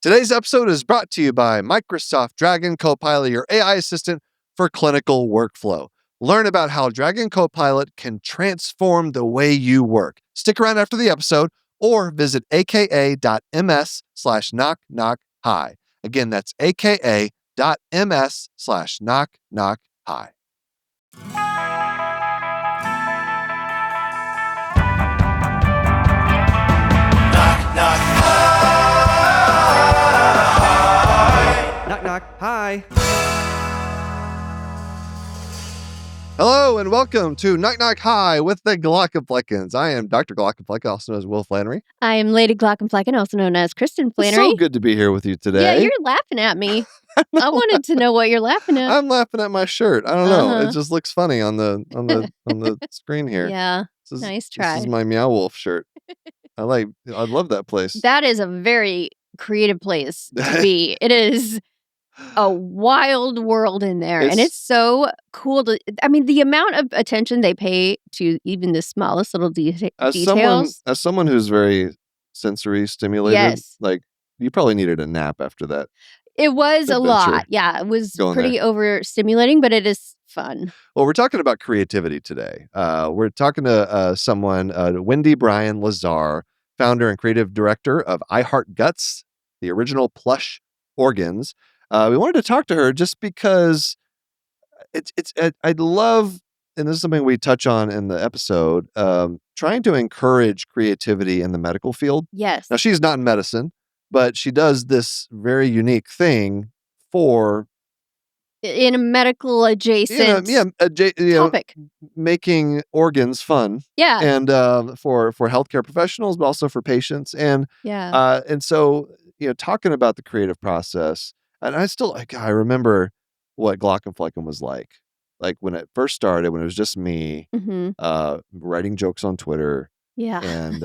Today's episode is brought to you by Microsoft Dragon Copilot, your AI assistant for clinical workflow. Learn about how Dragon Copilot can transform the way you work. Stick around after the episode or visit aka.ms/knock-knock-hi. Again, that's aka.ms/knock-knock-hi. Knock, knock. Hi. Hello and welcome to Knock Knock Hi with the Glaucomfleckens. I am Dr. Glaucomflecken, also known as Will Flannery. I am Lady Glaucomflecken, also known as Kristin Flannery. So good to be here with you today. Yeah, you're laughing at me. I wanted to know what you're laughing at. I'm laughing at my shirt. I don't know. It just looks funny on the screen here. Yeah, nice try. This is my Meow Wolf shirt. I love that place. That is a very creative place to be. It is a wild world in there, and it's so cool the amount of attention they pay to even the smallest little details. As someone who's very sensory stimulated, yes. You probably needed a nap after that. It was a lot. Yeah, it was pretty overstimulating, but it is fun. Well, we're talking about creativity today. We're talking to someone, Wendy Bryan Lazar, founder and creative director of I Heart Guts, the original Plush organs. We wanted to talk to her just because I'd love, and this is something we touch on in the episode, trying to encourage creativity in the medical field. Yes. Now, she's not in medicine, but she does this very unique thing in a medical adjacent topic, making organs fun. Yeah. And for healthcare professionals, but also for patients. And and so, talking about the creative process, and I remember what Glaucomflecken was like when it first started, when it was just me, writing jokes on Twitter. Yeah. And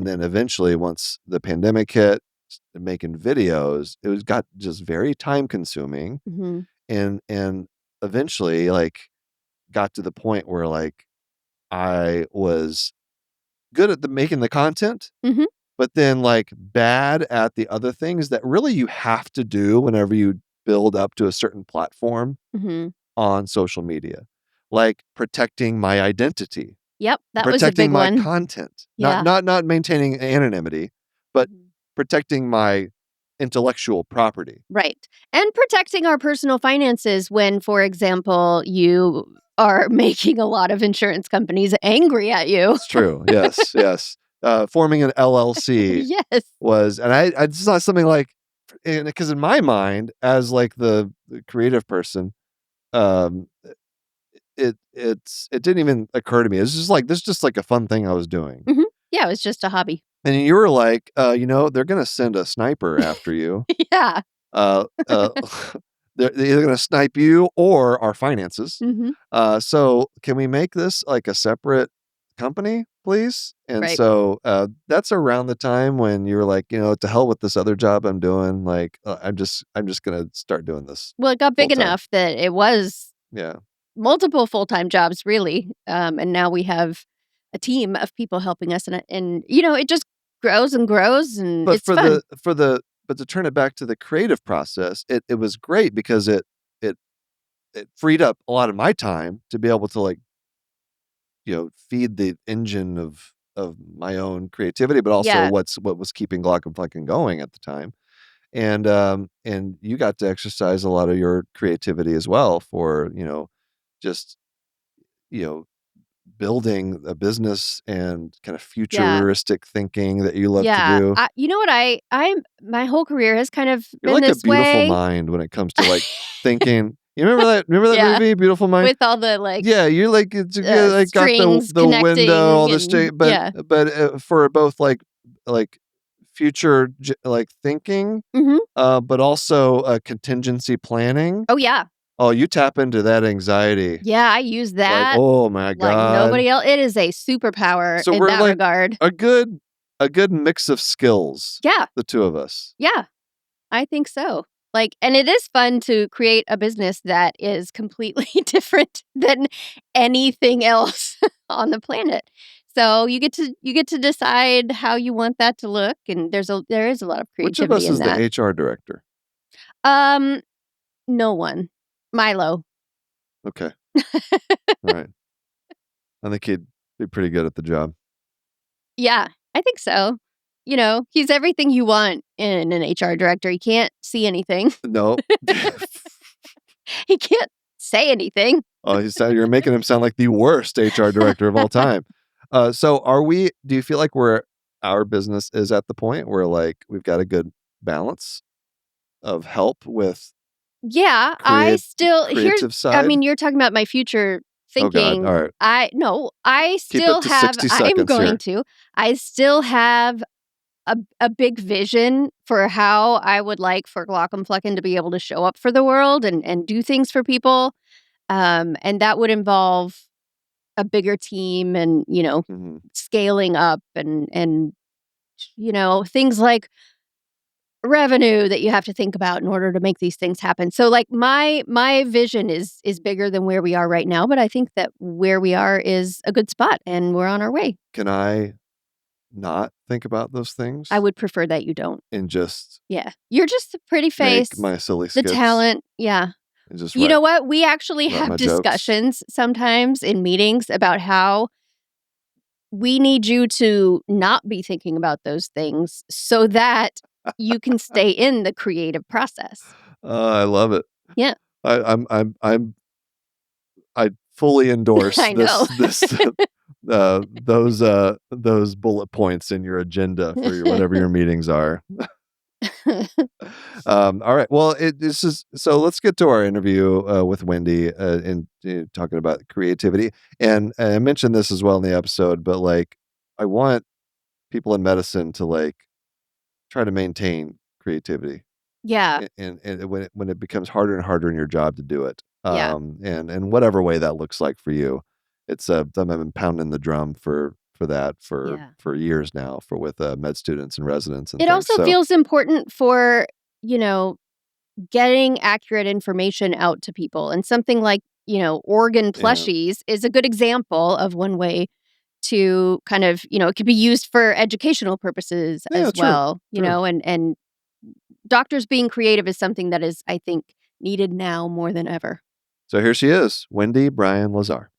then eventually, once the pandemic hit, making videos, it got just very time consuming. Mm-hmm. And eventually got to the point where I was good at making the content, but then bad at the other things that really you have to do whenever you build up to a certain platform on social media, like protecting my identity. Yep, that was a big one. Protecting my content, yeah. not maintaining anonymity, but protecting my intellectual property. Right. And protecting our personal finances when, for example, you are making a lot of insurance companies angry at you. It's true. Yes, yes. Forming an LLC yes. was, and I saw something because in my mind, as the creative person, it didn't even occur to me. It's just this is just a fun thing I was doing. Mm-hmm. Yeah, it was just a hobby. And you were like, they're going to send a sniper after you. Yeah. They're either going to snipe you or our finances. So can we make this a separate company, please? And so that's around the time when you were like, to hell with this other job I'm doing. I'm just going to start doing this. Well, it got big enough that it was multiple full-time jobs, really. And now we have a team of people helping us, and it just grows and grows, and it's fun. But to turn it back to the creative process, it was great because it freed up a lot of my time to be able to feed the engine of my own creativity, but also what was keeping Glaucomflecken going at the time. And you got to exercise a lot of your creativity as well for building a business and kind of futuristic thinking that you love to do. You know what? My whole career has kind of You're been this way. You're like a beautiful mind when it comes to thinking. You remember that movie, Beautiful Mind? With all the you got the window, all the straight, but for both future thinking, but also contingency planning. Oh yeah. Oh, you tap into that anxiety. Yeah, I use that. Oh my God. Nobody else. It is a superpower so in we're that regard. A good mix of skills. Yeah. The two of us. Yeah, I think so. And it is fun to create a business that is completely different than anything else on the planet. So you get to decide how you want that to look, and there is a lot of Which of us creativity in is that. the HR director? No one. Milo. Okay. All right. I think he'd be pretty good at the job. Yeah, I think so. He's everything you want in an HR director. He can't see anything. No. He can't say anything. Oh, you're making him sound like the worst HR director of all time. So do you feel like our business is at the point where like we've got a good balance of help with Yeah, I still creative side? I mean, you're talking about my future Oh God. thinking. All right. I Keep still it to have 60 I'm seconds going here. to. I still have a big vision for how I would like for Glaucomflecken to be able to show up for the world and do things for people. And that would involve a bigger team and, Mhm. scaling up and things like revenue that you have to think about in order to make these things happen. So like my vision is bigger than where we are right now, but I think that where we are is a good spot and we're on our way. Can I not think about those things? I would prefer that you don't. And just Yeah. You're just the pretty face, make my silly the skits talent. Yeah. and just You know what? We actually write my have jokes. discussions sometimes in meetings about how we need you to not be thinking about those things so that you can stay in the creative process. I love it. Yeah. I fully endorse I know. this those bullet points in your agenda for whatever your meetings are. All right. Well, this is so. Let's get to our interview with Wendy and talking about creativity. And I mentioned this as well in the episode, but like, I want people in medicine to like try to maintain creativity. Yeah. And when it becomes harder and harder in your job to do it, Yeah. and whatever way that looks like for you, it's I've been pounding the drum for that Yeah. for years now with med students and residents and It things. also feels important for, getting accurate information out to people. And something like, organ plushies is a good example of one way to kind of, it could be used for educational purposes as true, well, true. and doctors being creative is something that is, I think, needed now more than ever. So here she is, Wendy Bryan Lazar.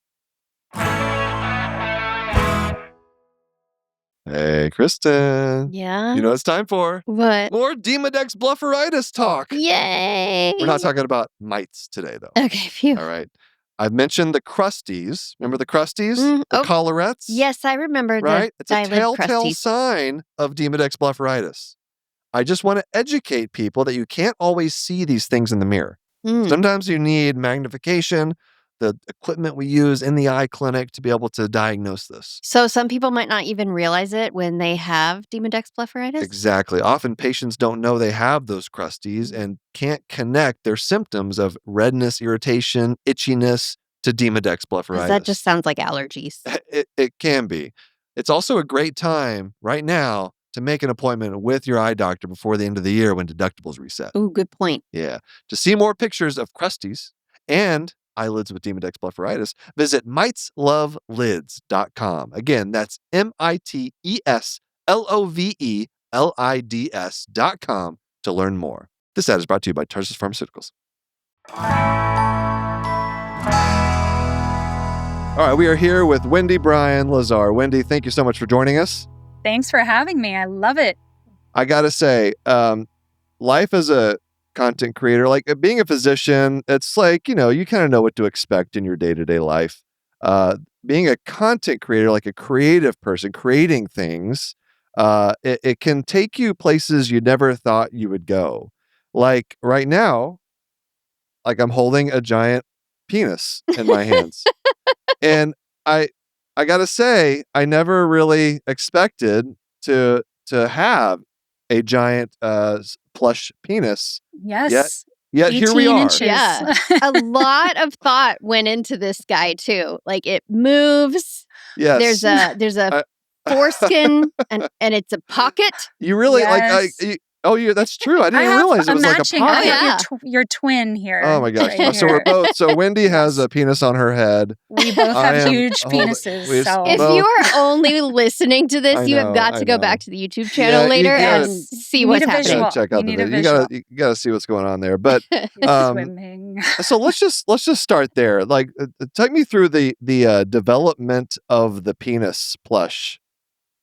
Hey, Kristin. Yeah. You know what it's time for? What? More Demodex Blepharitis talk. Yay. We're not talking about mites today, though. Okay, phew. All right. I've mentioned the crusties. Remember the crusties? The Oh, collarettes? Yes, I remember Right? the It's a eyelid telltale crusties. sign of Demodex Blepharitis. I just want to educate people that you can't always see these things in the mirror. Sometimes you need magnification, the equipment we use in the eye clinic to be able to diagnose this. So some people might not even realize it when they have Demodex Blepharitis? Exactly. Often patients don't know they have those crusties and can't connect their symptoms of redness, irritation, itchiness to Demodex Blepharitis. That just sounds like allergies. It can be. It's also a great time right now to make an appointment with your eye doctor before the end of the year when deductibles reset. Ooh, good point. Yeah. To see more pictures of crusties and eyelids with Demodex Blepharitis, visit miteslovelids.com. Again, that's miteslovelids.com to learn more. This ad is brought to you by Tarsus Pharmaceuticals. All right, we are here with Wendy Bryan Lazar. Wendy, thank you so much for joining us. Thanks for having me. I love it. I got to say, life as a content creator, like being a physician, it's like, you kind of know what to expect in your day-to-day life. Being a content creator, like a creative person creating things, it can take you places you never thought you would go. Like right now, like I'm holding a giant penis in my hands. And I got to say, I never really expected to have a giant plush penis. Yes. Yet here we 18 are. inches. Yeah. A lot of thought went into this guy too. Like it moves. Yes. There's a foreskin and it's a pocket. You really Yes. Oh, yeah, that's true. I didn't I even have realize it a was like a matching. pocket. Yeah. Your twin here. Oh my gosh. right So we're here. both. So Wendy has Yes. a penis on her head. We both I have am huge holding- penises. we So If both- you're only listening to this, I you have know, got I to go know. back to the YouTube channel Yeah, you later gotta- and see You what's need a happening. visual. check out You the need a video. visual. You gotta see what's going on there. But He's swimming. so let's just start there. Like, take me through the development of the penis plush.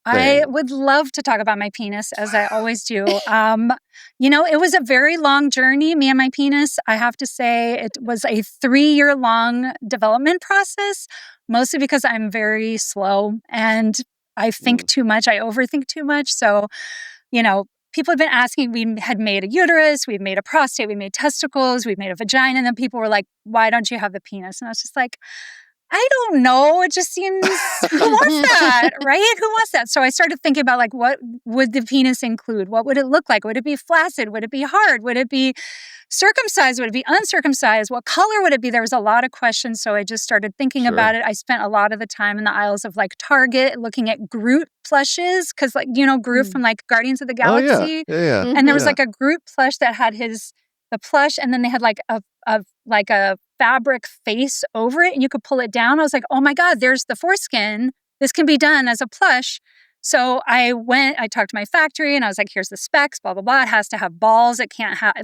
I thing. would love to talk about my penis, as I always do. It was a very long journey, me and my penis. I have to say it was a 3-year long development process, mostly because I'm very slow and I think too much. I overthink too much. So, people have been asking, we had made a uterus, we've made a prostate, we made testicles, we've made a vagina. And then people were like, why don't you have the penis? And I was just like, I don't know. It just seems, who wants that, right? Who wants that? So I started thinking about like, what would the penis include? What would it look like? Would it be flaccid? Would it be hard? Would it be circumcised? Would it be uncircumcised? What color would it be? There was a lot of questions. So I just started thinking Sure. about it. I spent a lot of the time in the aisles of like Target looking at Groot plushes. Cause like, Groot from like Guardians of the Oh Galaxy. yeah. And there was Yeah. like a Groot plush that had the plush, and then they had like a fabric face over it, and you could pull it down. I was like, oh my God, there's the foreskin. This can be done as a plush. So I talked to my factory and I was like, here's the specs, blah, blah, blah. It has to have balls. It can't have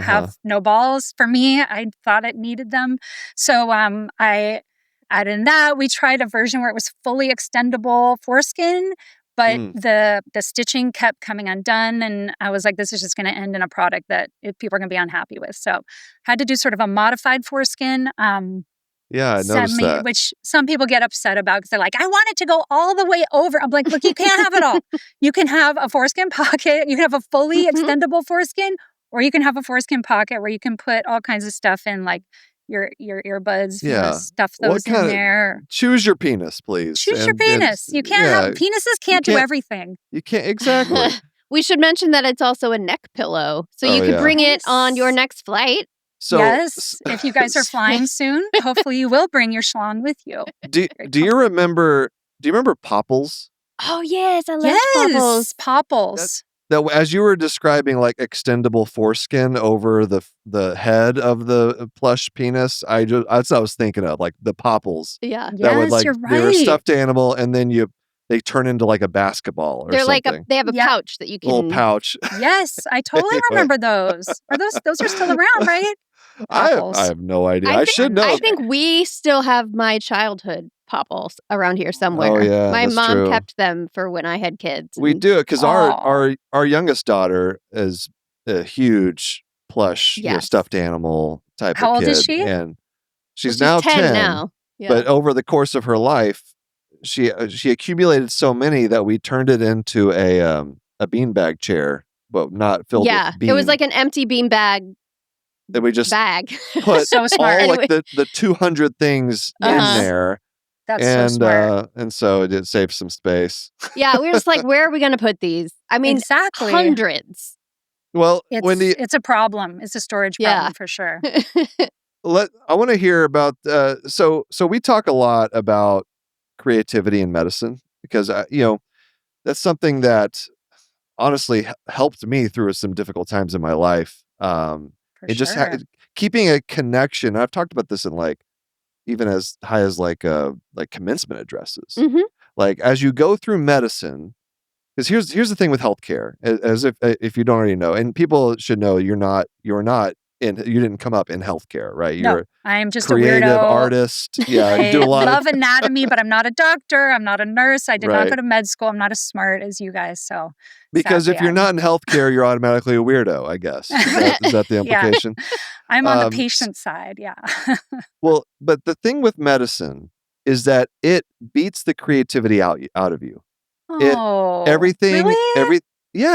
have no balls. For me, I thought it needed them. So I added in that. We tried a version where it was fully extendable foreskin, but the stitching kept coming undone. And I was like, this is just going to end in a product that people are going to be unhappy with. So had to do sort of a modified foreskin. Yeah, I noticed that. Which some people get upset about because they're like, I want it to go all the way over. I'm like, look, you can't have it all. You can have a foreskin pocket. You can have a fully extendable foreskin, or you can have a foreskin pocket where you can put all kinds of stuff in, like your earbuds. If you want to stuff those in there. Choose your penis, please. Choose your penis. You can't have penises. Can't do everything. You can't exactly. We should mention that it's also a neck pillow, so you could bring it on your next flight. So, yes, if you guys are flying soon, hopefully you will bring your schlong with you. Do you remember popples? Oh yes, I love popples. That as you were describing like extendable foreskin over the head of the plush penis, that's what I was thinking of, like the popples. Yeah. That would, like, you're right. they're a stuffed animal, and then they turn into like a basketball or They're something. they have a pouch that you can. Little pouch. Yes, I totally remember those. Those are still around, right? I have no idea. I should know. I think we still have my childhood popples around here somewhere. Oh yeah, my that's mom true. kept them for when I had kids. We and- do it because our youngest daughter is a huge plush stuffed animal type How of old kid. is she? And she's Well, now 10 now. Yeah. But over the course of her life, she accumulated so many that we turned it into a beanbag chair, but not filled with beans. It was like an empty beanbag. That we just bag. put So smart. all like the 200 things in there. That's and so smart. And so it did save some space. Yeah, we were just like, where are we going to put these? I mean, exactly. hundreds. Well, Wendy, it's a problem. It's a storage problem for sure. I want to hear about. So we talk a lot about creativity in medicine because that's something that honestly helped me through some difficult times in my life. Just keeping a connection. I've talked about this in even as high as like commencement addresses. Mm-hmm. Like as you go through medicine, because here's the thing with healthcare, as if you don't already know, and people should know, you didn't come up in healthcare, right? You're I'm just creative a weirdo artist. Yeah, I you do a lot love anatomy, but I'm not a doctor. I'm not a nurse. I did not Right. go to med school. I'm not as smart as you guys. So because sadly, if you're not in healthcare, you're automatically a weirdo, I guess. Is that the Yeah. implication? I'm on the patient side. Yeah. Well, but the thing with medicine is that it beats the creativity out of you. Everything, really?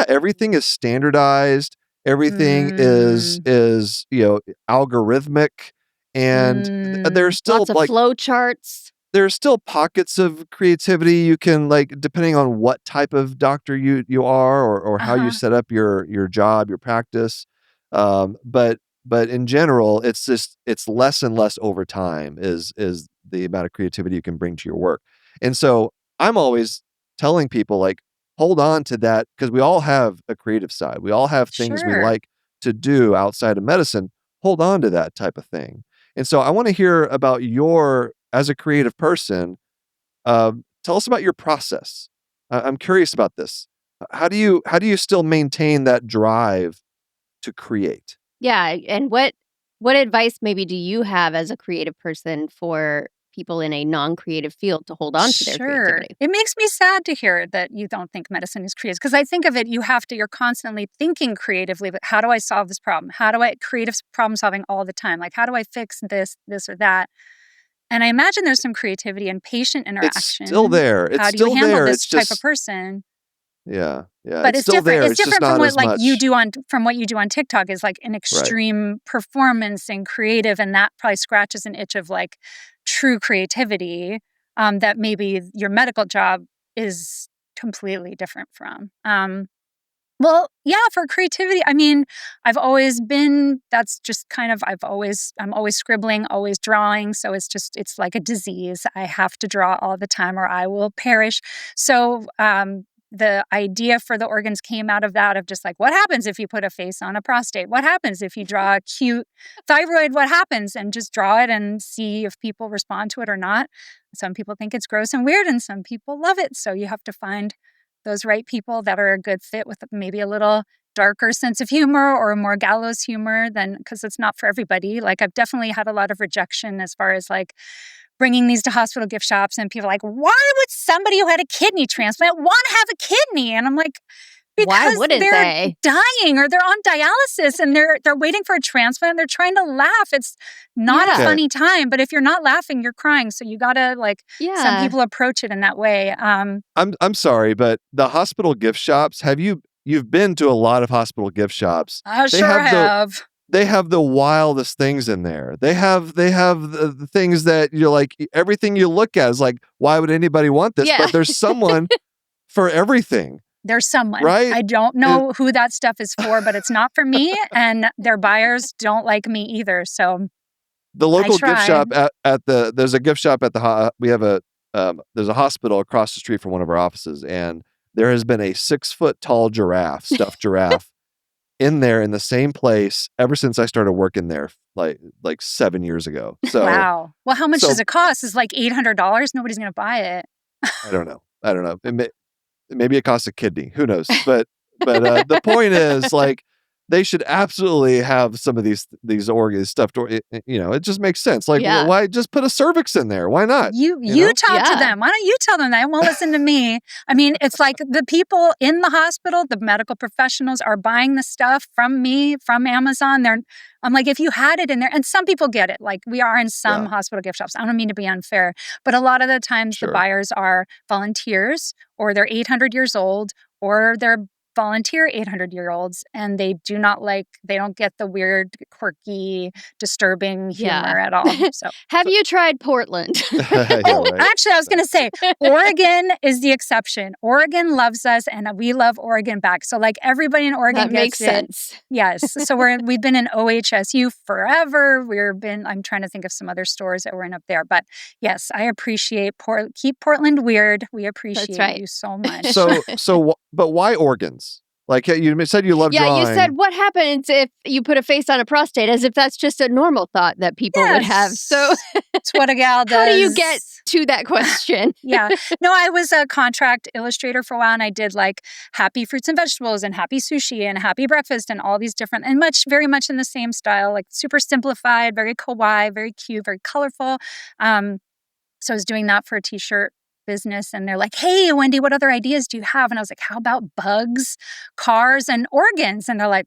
everything is standardized. Everything is algorithmic, and there's still lots of flow charts. There's still pockets of creativity. You can depending on what type of doctor you are or how you set up your job, your practice. But in general, it's less and less over time is the amount of creativity you can bring to your work. And so I'm always telling people hold on to that, because we all have a creative side. We all have things we Sure. like to do outside of medicine. Hold on to that type of thing. And so I want to hear about as a creative person, tell us about your process. I'm curious about this. How do you still maintain that drive to create? Yeah, and what advice maybe do you have as a creative person for people in a non-creative field to hold on to their Sure. creativity? It makes me sad to hear that you don't think medicine is creative, because I think of it, you're constantly thinking creatively, but how do I solve this problem? How do I creative problem solving all the time? Like, how do I fix this or that? And I imagine there's some creativity in patient It's interaction. still there. It's How do you still handle there. this It's type of just person? yeah. But It's it's still different. there. It's It's just different from not what as like you much. do from what you do on TikTok is like an Right. extreme performance and creative, and that probably scratches an itch of like true creativity that maybe your medical job is completely different from. Well, yeah, for creativity, I mean, I'm always scribbling, always drawing. So it's like a disease. I have to draw all the time or I will perish. So, the idea for the organs came out of that, of just like, what happens if you put a face on a prostate? What happens if you draw a cute thyroid? What happens? And just draw it and see if people respond to it or not. Some people think it's gross and weird, and some people love it. So you have to find those right people that are a good fit with maybe a little darker sense of humor or more gallows humor, because it's not for everybody. Like, I've definitely had a lot of rejection as far as like bringing these to hospital gift shops, and people are like, why would somebody who had a kidney transplant want to have a kidney? And I'm like, Why because wouldn't they're they? dying or they're on dialysis and they're waiting for a transplant. They're trying to laugh. It's not Yeah. a Okay. funny time, but if you're not laughing, you're crying. So you gotta some Yeah. people approach it in that way. I'm sorry, but the hospital gift shops, you've been to a lot of hospital gift shops. I They sure have have. They have the wildest things in there. They have the things that you're like, everything you look at is like, why would anybody want this? Yeah. But there's someone for everything, There's someone. right? I don't know who that stuff is for, but it's not for me, and their buyers don't like me either. So The local gift try. shop there's a gift shop at there's a hospital across the street from one of our offices, and there has been a 6-foot tall stuffed giraffe in there in the same place ever since I started working there, like 7 years ago. So Wow. Well, how much so- does it cost? It's like $800. Nobody's going to buy it. I don't know. Maybe it costs a kidney. Who knows? But the point is, like, they should absolutely have some of these organs stuffed. It just makes sense. Like, Yeah. why just put a cervix in there? Why not? You know? talk to Yeah. them. Why don't you tell them that? They won't listen to me. I mean, it's like the people in the hospital, the medical professionals are buying the stuff from me, from Amazon. I'm like, if you had it in there, and some people get it. Like, we are in some Yeah. hospital gift shops. I don't mean to be unfair, but a lot of the times Sure. the buyers are volunteers, or they're 800 years old, or they're volunteer 800-year-olds, and they don't get the weird, quirky, disturbing Yeah. humor at all. So Have you tried Portland? Yeah, Oh, right. actually, I was going to say, Oregon is the exception. Oregon loves us, and we love Oregon back. So, like, everybody in Oregon That makes gets it. sense. Yes. So we've been in OHSU forever. I'm trying to think of some other stores that we're in up there. But yes, I appreciate keep Portland weird. We appreciate right. you so much. But why organs? Like, you said you love Yeah, drawing. you said, what happens if you put a face on a prostate? As if that's just a normal thought that people would have. So It's what a gal does. how do you get to that question? Yeah. No, I was a contract illustrator for a while, and I did like happy fruits and vegetables and happy sushi and happy breakfast and all these different, and very much in the same style, like super simplified, very kawaii, very cute, very colorful. So I was doing that for a t-shirt business, and they're like, hey, Wendy, what other ideas do you have? And I was like, how about bugs, cars, and organs? And they're like,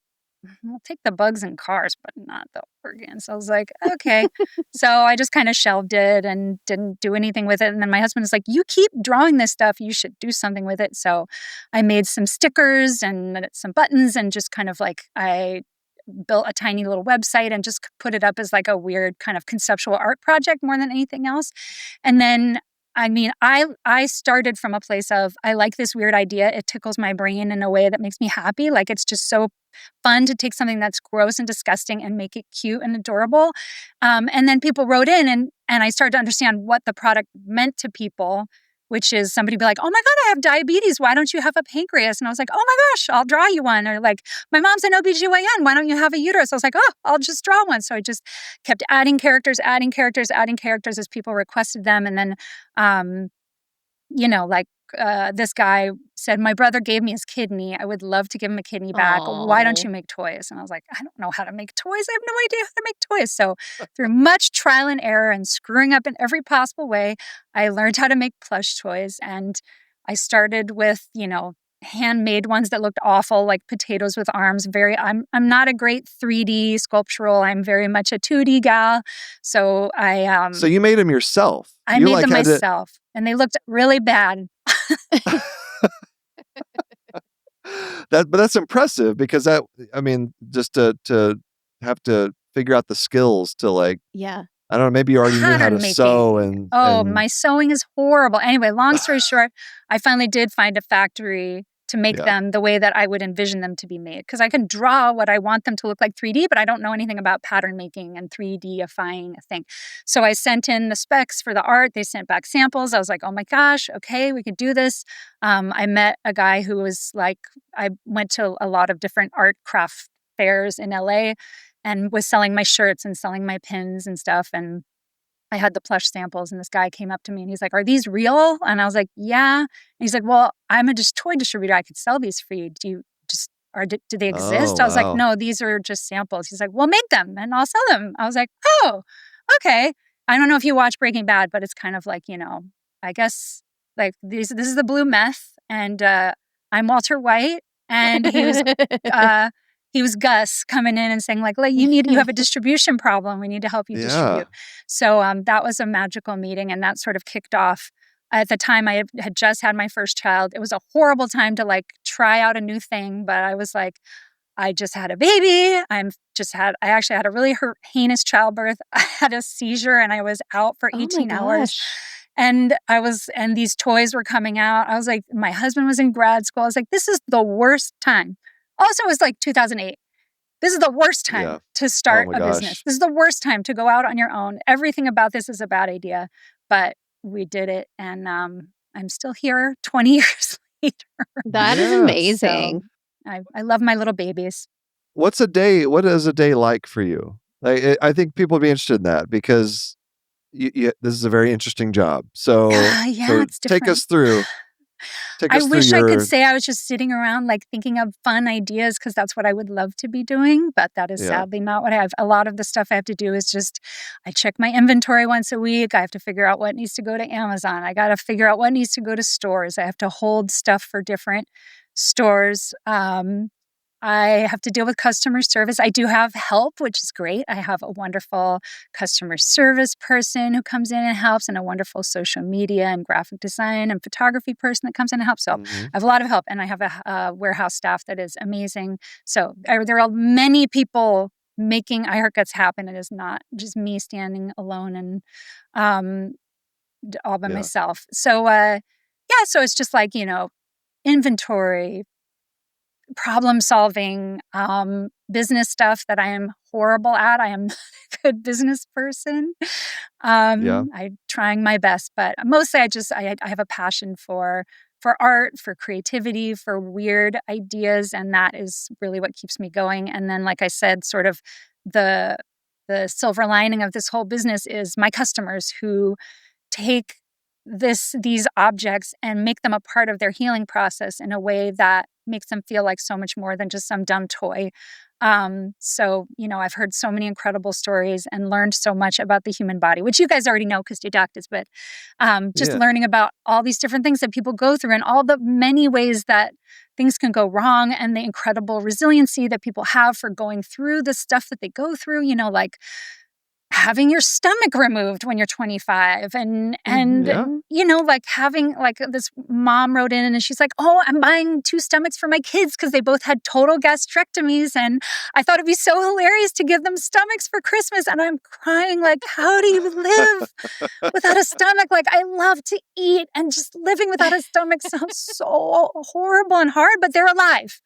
we'll take the bugs and cars, but not the organs. I was like, okay. So I just kind of shelved it and didn't do anything with it. And then my husband was like, you keep drawing this stuff, you should do something with it. So I made some stickers and some buttons, and just kind of like, I built a tiny little website and just put it up as like a weird kind of conceptual art project more than anything else. And then, I mean, I started from a place of, I like this weird idea. It tickles my brain in a way that makes me happy. Like, it's just so fun to take something that's gross and disgusting and make it cute and adorable. And then people wrote in, and I started to understand what the product meant to people, which is somebody be like, oh my God, I have diabetes. Why don't you have a pancreas? And I was like, oh my gosh, I'll draw you one. Or like, my mom's an OBGYN. Why don't you have a uterus? I was like, oh, I'll just draw one. So I just kept adding characters as people requested them. And then, this guy said, my brother gave me his kidney. I would love to give him a kidney back. Why don't you make toys? And I was like, I don't know how to make toys. I have no idea how to make toys. So through much trial and error and screwing up in every possible way, I learned how to make plush toys. And I started with, handmade ones that looked awful, like potatoes with arms. I'm not a great 3D sculptural. I'm very much a 2D gal. So So you made them yourself. I made them myself, and they looked really bad. But that's impressive because just to have to figure out the skills to I don't know, maybe you already knew how to sew and my sewing is horrible. Anyway, long story short, I finally did find a factory to make them the way that I would envision them to be made. Because I can draw what I want them to look like 3D, but I don't know anything about pattern making and 3D-ifying a thing. So I sent in the specs for the art. They sent back samples. I was like, oh my gosh, okay, we could do this. I met a guy who was like, I went to a lot of different art craft fairs in LA and was selling my shirts and selling my pins and stuff. And I had the plush samples, and this guy came up to me and he's like, are these real? And I was like, yeah. And he's like, well, I'm a toy distributor. I could sell these for you. Do they exist? I was like, no, these are just samples. He's like, well, make them and I'll sell them. I was like, oh, okay. I don't know if you watch Breaking Bad, but it's kind of like, I guess like this is the blue meth, and I'm Walter White, and he was Gus coming in and saying like you have a distribution problem. We need to help you distribute. So that was a magical meeting, and that sort of kicked off. At the time, I had just had my first child. It was a horrible time to try out a new thing, but I was like, I just had a baby. I actually had a really heinous childbirth. I had a seizure, and I was out for 18 hours. And these toys were coming out. I was like, my husband was in grad school. I was like, this is the worst time. Also, it was like 2008. This is the worst time to start a business. This is the worst time to go out on your own. Everything about this is a bad idea, but we did it. And I'm still here 20 years later. That is amazing. So, I love my little babies. What is a day like for you? I think people would be interested in that because this is a very interesting job. So, it's take us through. I wish I could say I was just sitting around thinking of fun ideas, because that's what I would love to be doing, but that is sadly not what I have. A lot of the stuff I have to do is just, I check my inventory once a week. I have to figure out what needs to go to Amazon. I got to figure out what needs to go to stores. I have to hold stuff for different stores. I have to deal with customer service. I do have help, which is great. I have a wonderful customer service person who comes in and helps, and a wonderful social media and graphic design and photography person that comes in and helps. So I have a lot of help, and I have a warehouse staff that is amazing. So there are many people making I Heart Guts happen. It is not just me standing alone and all by myself. So so it's just inventory, problem solving, business stuff that I am horrible at. I am not a good business person. I'm trying my best, but mostly I have a passion for art, for creativity, for weird ideas, and that is really what keeps me going. And then, like I said, sort of the silver lining of this whole business is my customers who take these objects and make them a part of their healing process in a way that makes them feel like so much more than just some dumb toy. So, I've heard so many incredible stories and learned so much about the human body, which you guys already know because you're doctors, but learning about all these different things that people go through and all the many ways that things can go wrong, and the incredible resiliency that people have for going through the stuff that they go through, having your stomach removed when you're 25 and having this mom wrote in and she's like, oh, I'm buying 2 stomachs for my kids because they both had total gastrectomies, and I thought it'd be so hilarious to give them stomachs for Christmas. And I'm crying how do you live without a stomach? I love to eat, and just living without a stomach sounds so horrible and hard, but they're alive.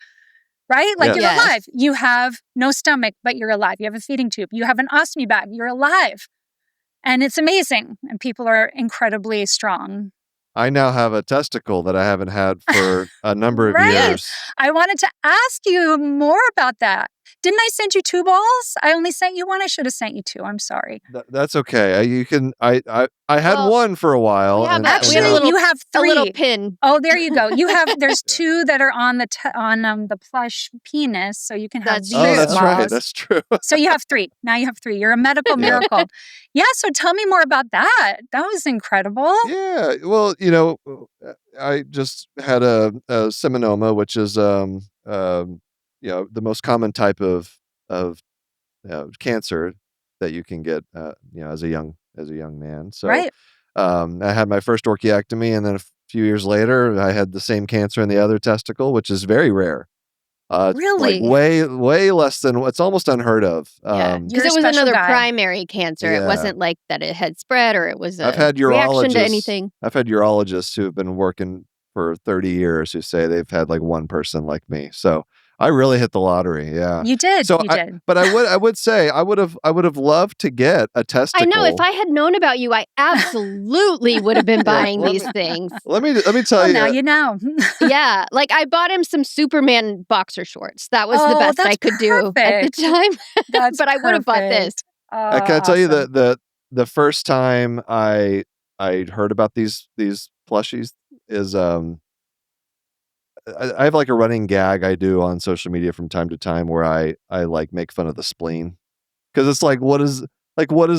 Right? You're alive. You have no stomach, but you're alive. You have a feeding tube. You have an ostomy bag. You're alive. And it's amazing. And people are incredibly strong. I now have a testicle that I haven't had for a number of Right. years. I wanted to ask you more about that. Didn't I send you 2 balls? I only sent you 1. I should have sent you 2. I'm sorry. That's okay. You can. I had Well, one for a while. we have and, a- and Actually, now- you have A 3. little pin. Oh, there you go. You have there's Yeah. 2 that are on the plush penis, so you can have That's these oh, that's true. right. balls. That's true. So you have 3. Now you have 3. You're a medical Yeah. miracle. Yeah. So tell me more about that. That was incredible. Yeah. Well, I just had a seminoma, which is the most common type of cancer that you can get as a young man. So Right. I had my first orchiectomy, and then a few years later, I had the same cancer in the other testicle, which is very rare. It's Really? like way less than it's almost unheard of. Yeah, You're because a it was special another guy. primary cancer. It Yeah. wasn't like that it had spread or it was a I've had reaction to urologists. anything. I've had urologists who have been working for 30 years who say they've had like one person like me. So I really hit the lottery. Yeah. You did. So you did. But I would say I would have loved to get a testicle. I know. If I had known about you, I absolutely would have been buying let these me- things. Let me tell Well, you. now you know. Yeah, like I bought him some Superman boxer shorts. That was the Oh, best I that's could do at the perfect. time. That's But I would have bought this. perfect. Can I tell you Awesome. that the first time I heard about these plushies is I have like a running gag I do on social media from time to time where I like make fun of the spleen, because it's like what does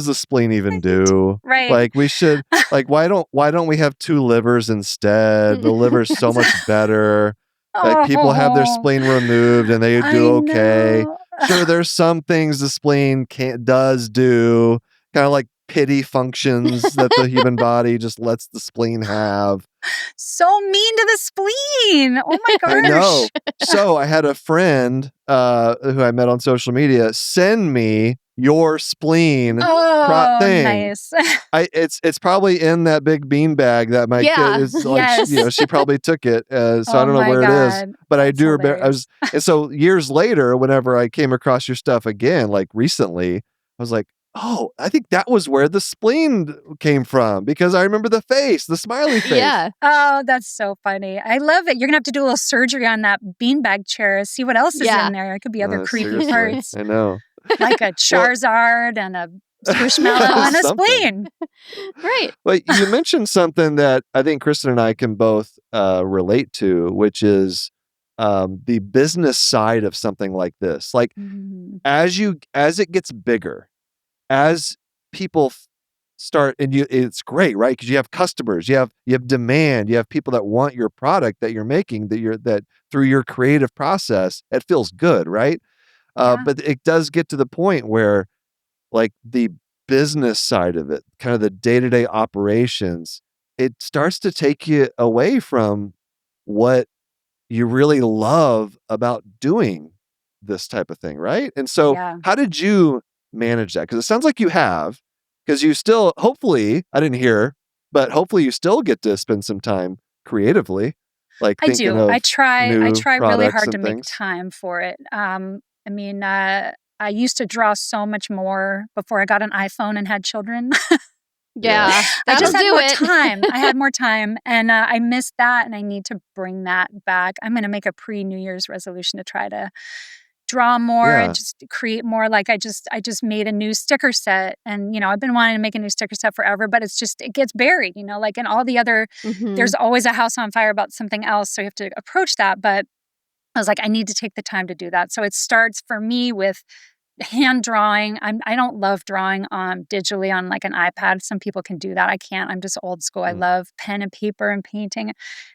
the spleen even do? Right. Like we should why don't we have 2 livers instead? The liver's so much better. Like people have their Oh, spleen removed and they I do okay. know. Sure, there's some things the spleen does do, kind of like pity functions that the human body just lets the spleen have. So mean to the spleen. Oh my gosh. I know. So I had a friend who I met on social media send me your spleen Oh, thing. nice. It's probably in that big bean bag that my Yeah. kid is like. Yes. She probably took it. So I Oh don't know my where it is, God. but I That's do remember. hilarious. And so years later, whenever I came across your stuff again, like recently, I was like, oh, I think that was where the spleen came from, because I remember the face, the smiley face. Yeah. Oh, that's so funny. I love it. You're going to have to do a little surgery on that beanbag chair. See what else is Yeah. in there. It could be other creepy Seriously. parts, I know. like a Charizard and a Squishmallow and a Something. spleen. Right. But you mentioned something that I think Kristin and I can both relate to, which is the business side of something like this. Like Mhm. as it gets bigger, as people start, and it's great, right? Because you have customers, you have demand, you have people that want your product that you're making, that through your creative process, it feels good, right? Yeah. But it does get to the point where, like, the business side of it, kind of the day-to-day operations, it starts to take you away from what you really love about doing this type of thing, right? And so Yeah. how did you manage that? Because it sounds like you have, because you still, hopefully, I didn't hear, but hopefully you still get to spend some time creatively, like I thinking do. of I try new really products hard to and make things. time for it. I mean, I used to draw so much more before I got an iPhone and had children. Yeah. I That'll just had do more it. time. I had more time, and I missed that, and I need to bring that back. I'm going to make a pre-New Year's resolution to try to draw more Yeah. and just create more. Like I just made a new sticker set, and I've been wanting to make a new sticker set forever, but it gets buried, like in all the other. Mhm. There's always a house on fire about something else, so you have to approach that. But I was like, I need to take the time to do that. So it starts for me with hand drawing. I don't love drawing digitally on like an iPad. Some people can do that. I can't. I'm just old school. I love pen and paper and painting.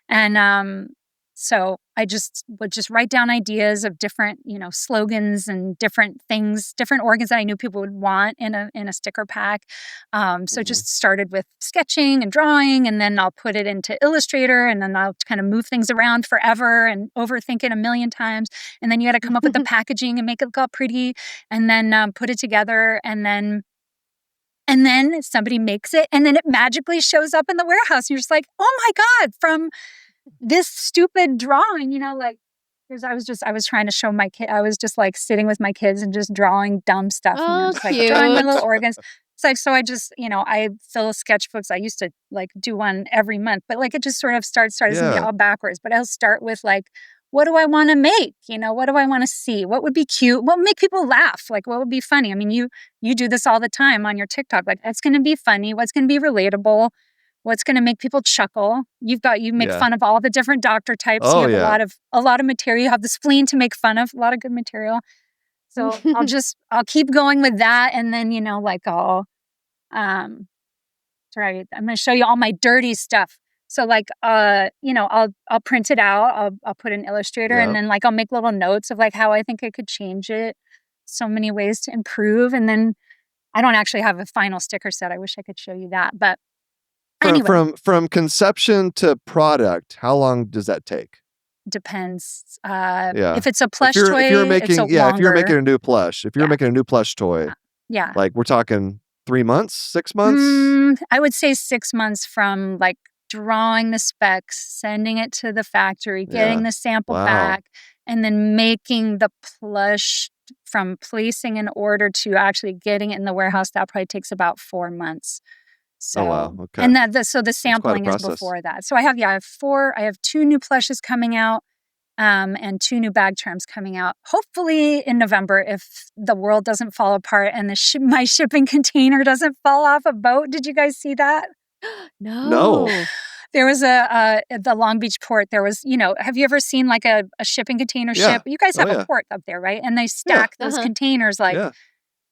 And so I would just write down ideas of different, slogans and different things, different organs that I knew people would want in a sticker pack. So it just started with sketching and drawing, and then I'll put it into Illustrator, and then I'll kind of move things around forever and overthink it a million times. And then you got to come up with the packaging and make it look all pretty, and then put it together, and then somebody makes it, and then it magically shows up in the warehouse. You're just like, oh my God, from this stupid drawing, because I was trying to show my kid, I was just like sitting with my kids and just drawing dumb stuff, Oh, just like drawing my cute. little organs. It's like, so I just, I fill sketchbooks. I used to like do one every month, but like it just sort of starts to be all backwards. But I'll start with like, what do I want to make? What do I want to see? What would be cute? What would make people laugh? Like, what would be funny? I mean, you do this all the time on your TikTok. Like, what's going to be funny? What's going to be relatable? What's going to make people chuckle? You make fun of all the different doctor types. Oh, you have a lot of material. You have the spleen to make fun of. A lot of good material. So I'll keep going with that, and then I'm going to show you all my dirty stuff. So like, I'll print it out. I'll put an illustrator, and then like I'll make little notes of like how I think I could change it. So many ways to improve, and then I don't actually have a final sticker set. I wish I could show you that, but anyway. From conception to product, how long does that take? Depends. If it's a plush toy, if you're making if you're making a new plush, making a new plush toy, like we're talking 3 months, 6 months. I would say 6 months from like drawing the specs, sending it to the factory, getting the sample back, and then making the plush from placing an order to actually getting it in the warehouse. That probably takes about 4 months. So, okay. And the sampling is before that. So I have 2 new plushes coming out, and 2 new bag charms coming out. Hopefully in November, if the world doesn't fall apart and my shipping container doesn't fall off a boat. Did you guys see that? No. There was at the Long Beach port. There was, have you ever seen like a shipping container ship? You guys have a port up there, right? And they stack those containers like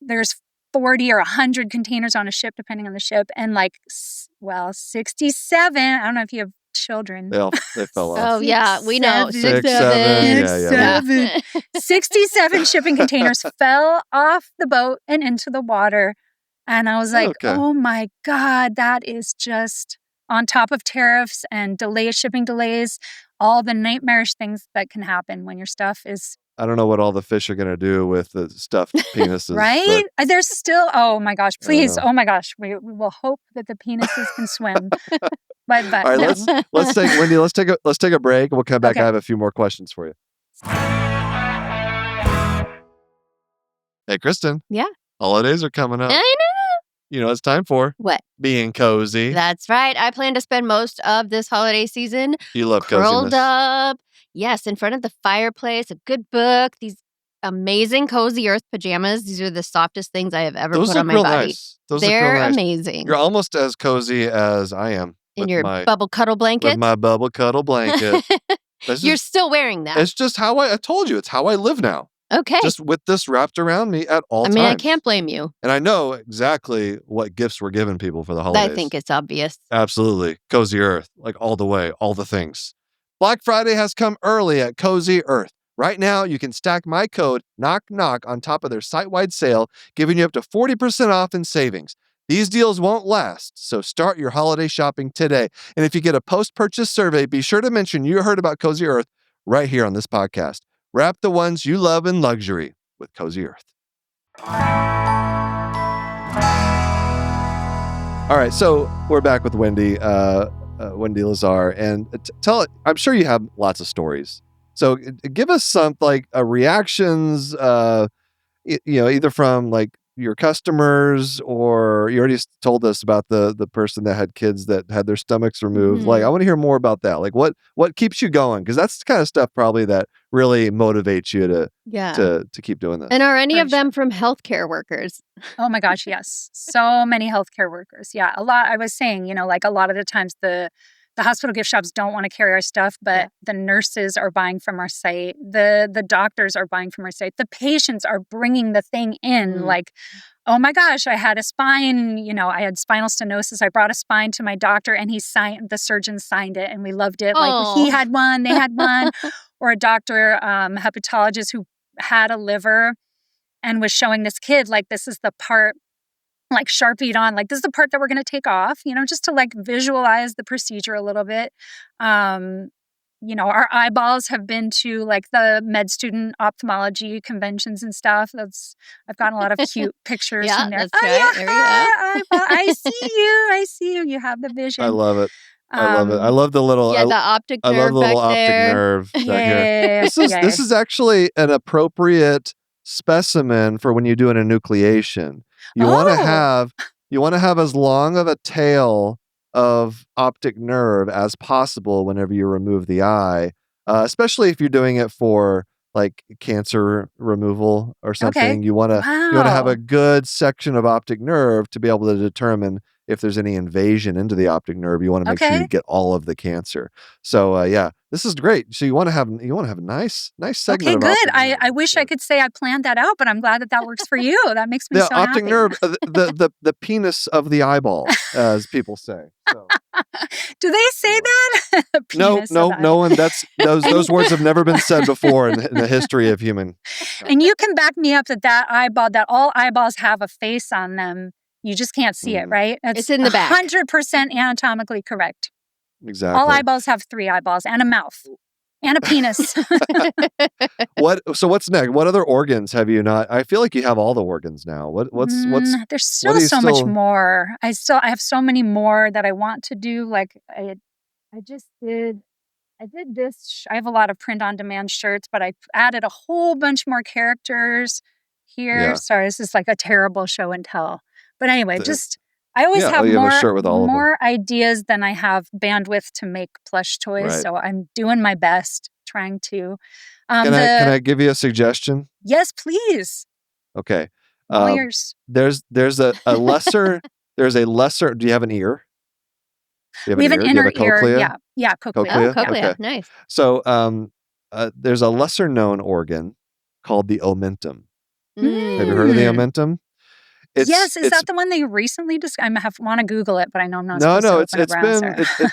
there's 40 or 100 containers on a ship, depending on the ship. And 67, I don't know if you have children. They fell off. Oh, yeah. We know. 6, 7. 67 shipping containers fell off the boat and into the water. And I was like, oh my God, that is just on top of tariffs and shipping delays, all the nightmarish things that can happen when your stuff is... I don't know what all the fish are going to do with the stuffed penises. Right? There's still, oh my gosh, please. Oh my gosh. We will hope that the penises can swim. But all right, let's take Wendy, let's take a break and we'll come back. Okay. I have a few more questions for you. Hey, Kristin. Yeah. Holidays are coming up. I know. You know what it's time for? What? Being cozy. That's right. I plan to spend most of this holiday season You love curled coziness. up. Yes, in front of the fireplace, a good book, these amazing Cozy Earth pajamas. These are the softest things I have ever Those put look on my real body. nice. Those They're look real nice. amazing. You're almost as cozy as I am. In your bubble cuddle blanket? With my bubble cuddle blanket. You're still wearing that. It's just how I told you, it's how I live now. Okay. Just with this wrapped around me at all times. I can't blame you. And I know exactly what gifts we're giving people for the holidays. I think it's obvious. Absolutely. Cozy Earth, like all the way, all the things. Black Friday has come early at Cozy Earth. Right now, you can stack my code KNOCK on top of their site-wide sale, giving you up to 40% off in savings. These deals won't last, so start your holiday shopping today. And if you get a post-purchase survey, be sure to mention you heard about Cozy Earth right here on this podcast. Wrap the ones you love in luxury with Cozy Earth. All right, so we're back with Wendy Lazar, and I'm sure you have lots of stories. So give us some reactions, either from like your customers, or you already told us about the person that had kids that had their stomachs removed. Mm-hmm. Like, I want to hear more about that. Like what keeps you going? Because that's the kind of stuff probably that really motivates you to keep doing this. And are any of them from healthcare workers? Oh my gosh, yes. So many healthcare workers. Yeah, a lot. I was saying, a lot of the times the hospital gift shops don't want to carry our stuff, but the nurses are buying from our site. The doctors are buying from our site. The patients are bringing the thing in. Like, oh my gosh, I had a spine, I had spinal stenosis. I brought a spine to my doctor and the surgeon signed it and we loved it. Like he had one, they had one. Or a doctor, hepatologist who had a liver and was showing this kid, like, this is the part, like Sharpied on, like, this is the part that we're going to take off, just to like visualize the procedure a little bit. Our eyeballs have been to like the med student ophthalmology conventions and stuff. I've gotten a lot of cute pictures from there. That's right. There we go. I see you. You have the vision. I love it. I love the little. the optic nerve. I love the little back optic there. nerve back here. Yeah. This is actually an appropriate specimen for when you do an enucleation. You want to have You want to have as long of a tail of optic nerve as possible whenever you remove the eye, especially if you're doing it for like cancer removal or something. Okay. You want to have Wow. a good section of optic nerve to be able to determine if there's any invasion into the optic nerve. You want to make sure you Okay. get all of the cancer. So yeah, this is great. So you want to have a nice segment Okay, of good. optic nerve. I wish I could say I planned that out, but I'm glad that works for you. That makes me The so optic happy. nerve, the penis of the eyeball, as people say. So. Do they say that? No, Penis of the no one. That's those words have never been said before in the history of human. And you can back me up that eyeball, that all eyeballs have a face on them. You just can't see it, right? It's in the back. 100% anatomically correct. Exactly. All eyeballs have 3 eyeballs and a mouth and a penis. So what's next? What other organs have you not? I feel like you have all the organs now. What's There's still what are you so much still- more. I have so many more that I want to do. Like I did this. I have a lot of print on demand shirts, but I added a whole bunch more characters here. Yeah. Sorry, this is like a terrible show and tell. But anyway, I always Yeah, have you have a shirt with all of them. more ideas than I have bandwidth to make plush toys. Right. So I'm doing my best, trying to. Can I give you a suggestion? Yes, please. Okay. Lawyers. There's a lesser. There's a lesser. Do you have an ear? Do you We have an an ear? Do you inner have a cochlea? ear. Yeah, cochlea. Cochlea? Oh, cochlea. Okay. Nice. So there's a lesser known organ called the omentum. Have you heard of the omentum? Yes, is that the one they recently discovered? I want to Google it, but I know I'm not supposed to open a browser.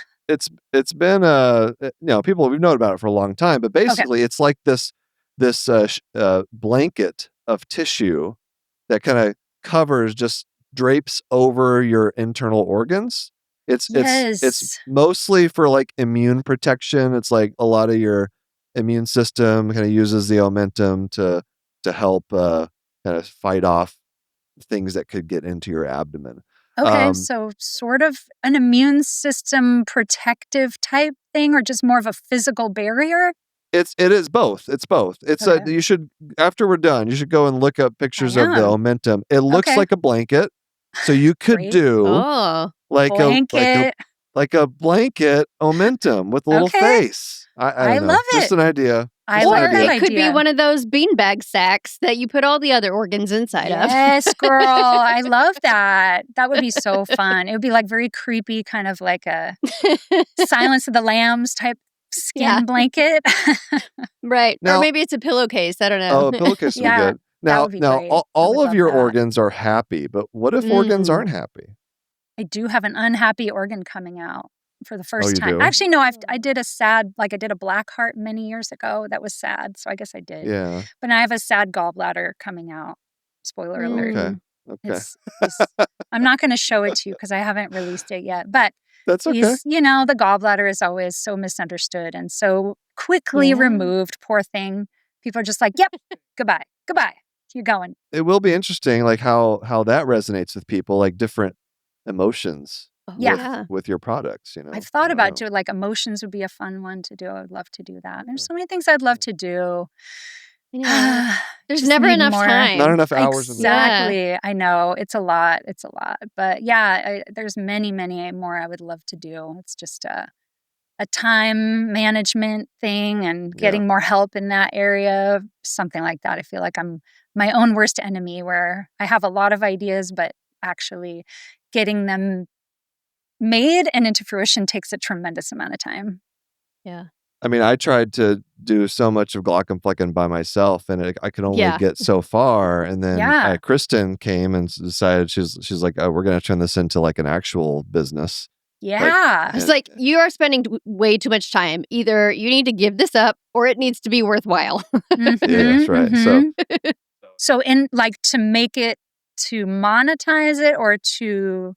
it's been people we've known about it for a long time, but basically it's like this blanket of tissue that kind of covers, just drapes over your internal organs. It's mostly for like immune protection. It's like a lot of your immune system kind of uses the omentum to help kind of fight off things that could get into your abdomen. Okay, so sort of an immune system protective type thing, or just more of a physical barrier? It is both. It's both. It's Okay. you should, after we're done, you should go and look up pictures of the omentum. It looks Okay. like a blanket, so you could Great. do Oh. like Blanket. a blanket omentum with a little Okay. face. I I don't know. love Just it. an idea. I Just an Or love that idea. it could be idea. one of those beanbag sacks that you put all the other organs inside of. Yes, girl. I love that. That would be so fun. It would be like very creepy, kind of like a Silence of the Lambs type skin Yeah. blanket. Right. Now- or maybe it's a pillowcase. I don't know. Oh, a pillowcase would Yeah, be good. Now, would be great. I all would of love your that. organs are happy, but what if organs aren't happy? I do have an unhappy organ coming out for the first you time. do? Actually, no, I did a sad, like I did a black heart many years ago. That was sad. So I guess I did. Yeah. But now I have a sad gallbladder coming out. Spoiler alert. Okay. Okay. I'm not going to show it to you because I haven't released it yet. But That's okay. the gallbladder is always so misunderstood and so quickly Yeah. removed. Poor thing. People are just like, yep, goodbye. You're going. It will be interesting, like how that resonates with people, like different emotions. Yeah. With your products, I've thought about doing like emotions would be a fun one to do. I would love to do that. There's so many things I'd love to do. I know. There's Just never need enough more. time. Not enough hours in the day. Exactly. I know. It's a lot. But yeah, there's many more I would love to do. It's just a time management thing and getting more help in that area, something like that. I feel like I'm my own worst enemy, where I have a lot of ideas, but actually getting them made and into fruition takes a tremendous amount of time. Yeah. I mean, I tried to do so much of Glaucomflecken by myself, and I could only get so far. And then Kristin came and decided she's like, oh, we're going to turn this into like an actual business. Yeah. I was like, you are spending way too much time. Either you need to give this up or it needs to be worthwhile. Yeah, that's right. So in like to make it, to monetize it, or to...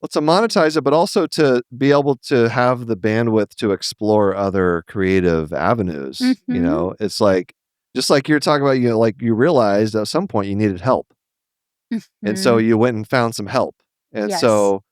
Well, to monetize it, but also to be able to have the bandwidth to explore other creative avenues. You know, it's like, just like you're talking about, like you realized at some point you needed help. And so you went and found some help. And so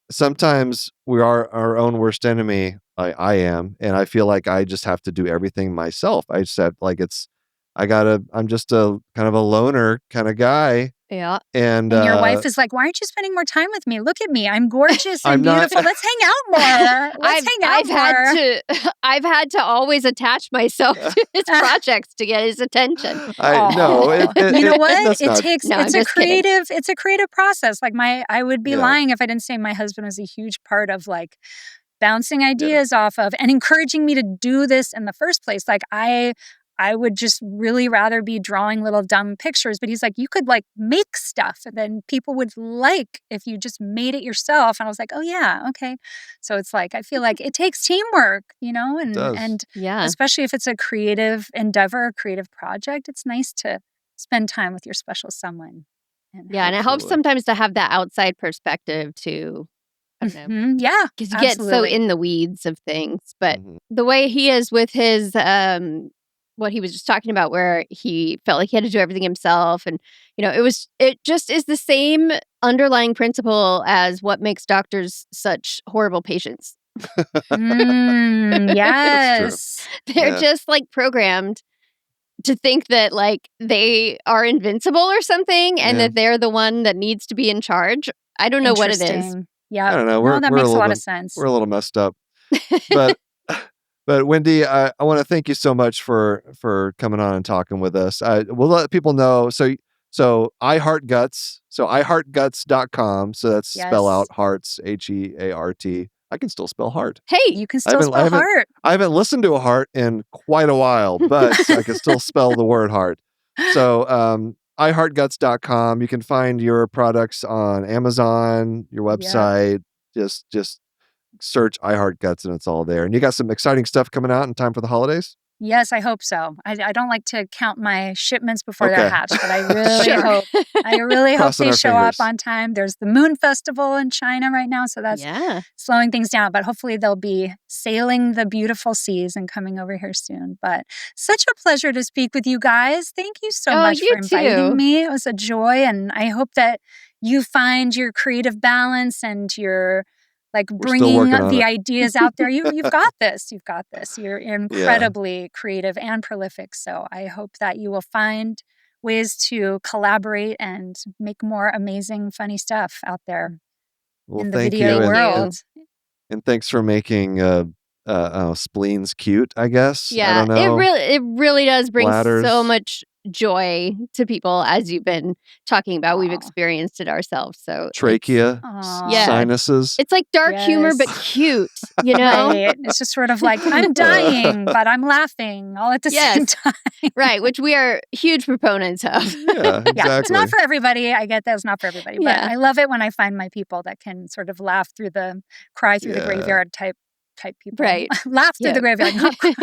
sometimes we are our own worst enemy. I am. And I feel like I just have to do everything myself. I just have I'm just a kind of a loner kind of guy. Yeah. And your wife is like, why aren't you spending more time with me? Look at me. I'm gorgeous and I'm not- beautiful. Let's hang out more. Let's hang out more. I've had to always attach myself to his projects to get his attention. I know. You know what? that's not- It's a creative process. Like I would be lying if I didn't say my husband was a huge part of like bouncing ideas off of and encouraging me to do this in the first place. Like I would just really rather be drawing little dumb pictures, but he's like, you could like make stuff and then people would like if you just made it yourself. And I was like, oh yeah, okay. So it's like, I feel like it takes teamwork, you know, and especially if it's a creative endeavor, a creative project, it's nice to spend time with your special someone. And it helps sometimes to have that outside perspective too. I don't know. Yeah. Because you get so in the weeds of things. But the way he is with his what he was just talking about, where he felt like he had to do everything himself. And, you know, it just is the same underlying principle as what makes doctors such horrible patients. Yes. They're just like programmed to think that like they are invincible or something and that they're the one that needs to be in charge. I don't know what it is. Yeah. I don't know. That makes a lot of sense. We're a little messed up. But Wendy, I want to thank you so much for coming on and talking with us. We'll let people know. So I Heart Guts. So iheartguts.com. So that's spell out hearts, HEART. I can still spell heart. Hey, you can still spell heart. I haven't listened to a heart in quite a while, but I can still spell the word heart. So iheartguts.com. You can find your products on Amazon, your website. Just search I Heart Guts and it's all there. And you got some exciting stuff coming out in time for the holidays? Yes, I hope so. I don't like to count my shipments before they're hatched, but I really hope they show up on time. There's the Moon Festival in China right now, so that's slowing things down. But hopefully they'll be sailing the beautiful seas and coming over here soon. But such a pleasure to speak with you guys. Thank you so much for inviting me. It was a joy, and I hope that you find your creative balance and your bringing the ideas out there. You've got this. You've got this. You're incredibly creative and prolific. So I hope that you will find ways to collaborate and make more amazing, funny stuff out there in the video world. And thanks for making spleens cute, I guess. Yeah, I don't know. it really does bring so much joy to people, as you've been talking about. We've experienced it ourselves. So trachea, sinuses. It's like dark humor, but cute, you know? Right. It's just sort of like, I'm dying, but I'm laughing all at the same time. Right, which we are huge proponents of. Yeah, exactly. Yeah, it's not for everybody. I get that it's not for everybody. But I love it when I find my people that can sort of cry through the graveyard type people. Right. Laugh through the graveyard. Not cry.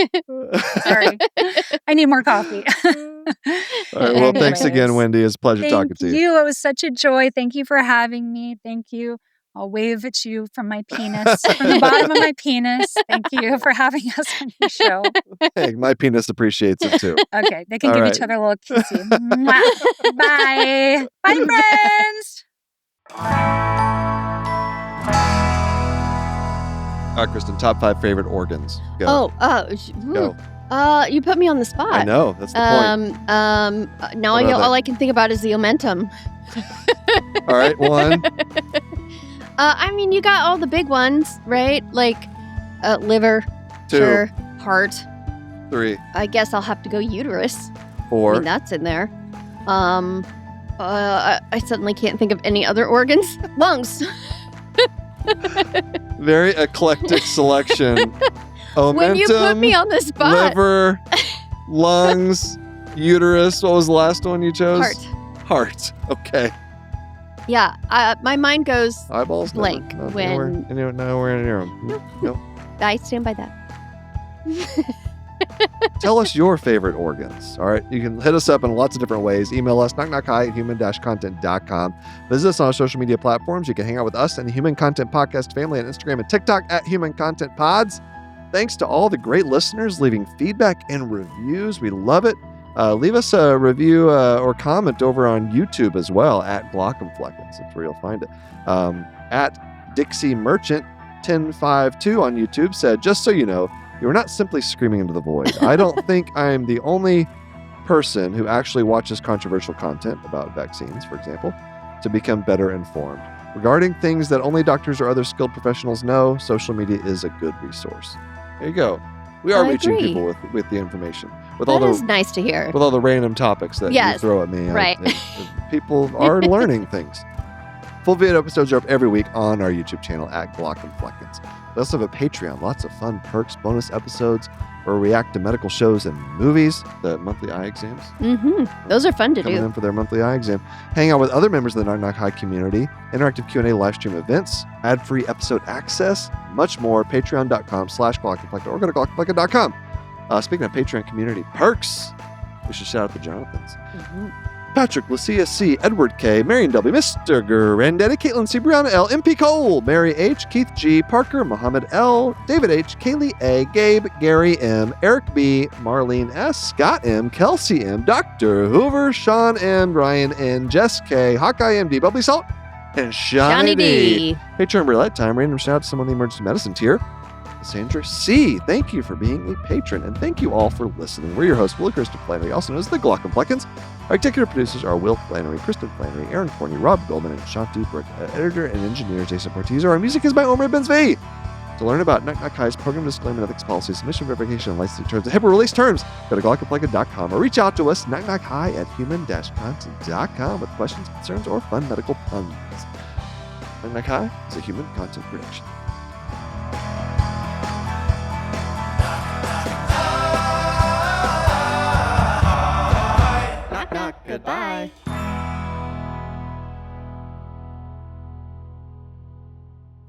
Sorry. I need more coffee. All right. Well, thanks again, Wendy. It's a pleasure talking to you. Thank you. It was such a joy. Thank you for having me. Thank you. I'll wave at you from my penis, from the bottom of my penis. Thank you for having us on your show. Hey, my penis appreciates it too. Okay. They can give each other a little kissy. Bye. Bye, friends. All right, Kristin, top 5 favorite organs. Go. Go. You put me on the spot. I know. That's the point. Now all I can think about is the omentum. All right, 1. I mean, you got all the big ones, right? Like liver, 2, sure, heart. 3. I guess I'll have to go uterus. 4. I mean, that's in there. I suddenly can't think of any other organs. Lungs. Very eclectic selection. Omentum, when you put me on the spot. Liver, lungs, uterus. What was the last one you chose? Heart. Okay. Yeah. My mind goes eyeballs blank when nowhere near them. Nope. I stand by that. Tell us your favorite organs. All right. You can hit us up in lots of different ways. Email us, knockknockhi@human-content.com. Visit us on our social media platforms. You can hang out with us and the Human Content Podcast family on Instagram and TikTok at Human Content Pods. Thanks to all the great listeners leaving feedback and reviews. We love it. Leave us a review or comment over on YouTube as well at Glaucomflecken. That's where you'll find it. At Dixie Merchant 1052 on YouTube said, just so you know, you're not simply screaming into the void. I don't think I'm the only person who actually watches controversial content about vaccines, for example, to become better informed. Regarding things that only doctors or other skilled professionals know, social media is a good resource. There you go. We are I reaching agree. people with the information. With That all is the nice to hear. with all the random topics that you Yes, throw at me. right. People are learning things. Full video episodes are up every week on our YouTube channel at Glaucomfleckens. We also have a Patreon. Lots of fun perks, bonus episodes, where we react to medical shows and movies, the monthly eye exams. Those are fun to Coming do. in for their monthly eye exam. Hang out with other members of the Knock Knock High community, interactive Q&A live stream events, ad-free episode access, much more. Patreon.com/Glaucomflecken or go to Glaucomflecken.com. Speaking of Patreon community perks, we should shout out the Jonathans. Patrick, Lucia C., Edward K., Marion W., Mr. Granddaddy, Caitlin C., Brianna L., MP Cole, Mary H., Keith G., Parker, Muhammad L., David H., Kaylee A., Gabe, Gary M., Eric B., Marlene S., Scott M., Kelsey M., Dr. Hoover, Sean M., Ryan N., Jess K., Hawkeye MD, Bubbly Salt, and Johnny D. Patreon roulette time. Random shout out to someone in the emergency medicine tier. Sandra C., thank you for being a patron, and thank you all for listening. We're your hosts, Will Kristen Flannery, also known as the Glaucomfleckens. Our executive producers are Will Flannery, Kristen Flannery, Aaron Corney, Rob Goldman, and Shanti Brick. Editor and engineer Jason Portizo. Our music is by Omer Benzvi. To learn about Knock Knock High's program disclaimer, ethics policy, submission verification, and licensing terms, and HIPAA release terms, go to Glaucomflecken.com or reach out to us, knockknockhigh@human-content.com with questions, concerns, or fun medical puns. Knock Knock High is a human content production. Knock, knock. Goodbye.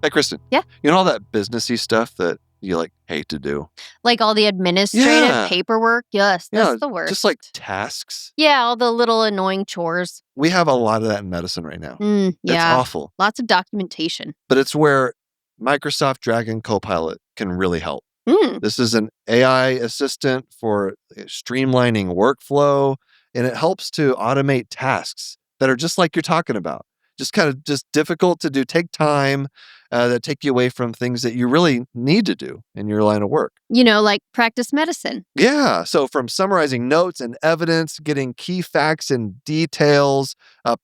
Hey, Kristen. Yeah? You know all that businessy stuff that you hate to do? Like all the administrative Yeah. paperwork. Yes, that's the worst. Just like tasks. Yeah, all the little annoying chores. We have a lot of that in medicine right now. It's Yeah, awful. lots of documentation. But it's where Microsoft Dragon Copilot can really help. This is an AI assistant for streamlining workflow, and it helps to automate tasks that are just like you're talking about. Just kind of difficult to do, take time, that take you away from things that you really need to do in your line of work. Like practice medicine. Yeah. So from summarizing notes and evidence, getting key facts and details,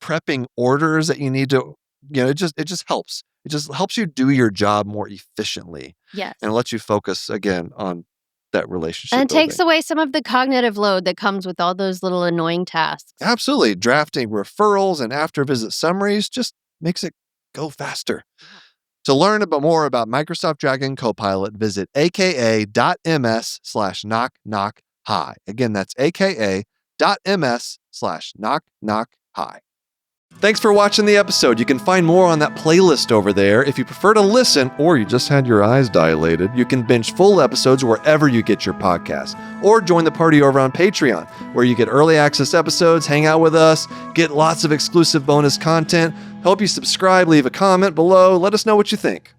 prepping orders that you need to, it just helps. It just helps you do your job more efficiently. Yes. And lets you focus again on that relationship. And takes building. away some of the cognitive load that comes with all those little annoying tasks. Absolutely. Drafting referrals and after visit summaries just makes it go faster. To learn more about Microsoft Dragon Copilot, visit aka.ms/knockknockhigh. Again, that's aka.ms/knockknockhigh. Thanks for watching the episode. You can find more on that playlist over there. If you prefer to listen or you just had your eyes dilated, you can binge full episodes wherever you get your podcasts, or join the party over on Patreon, where you get early access episodes, hang out with us, get lots of exclusive bonus content. Hope you subscribe, leave a comment below. Let us know what you think.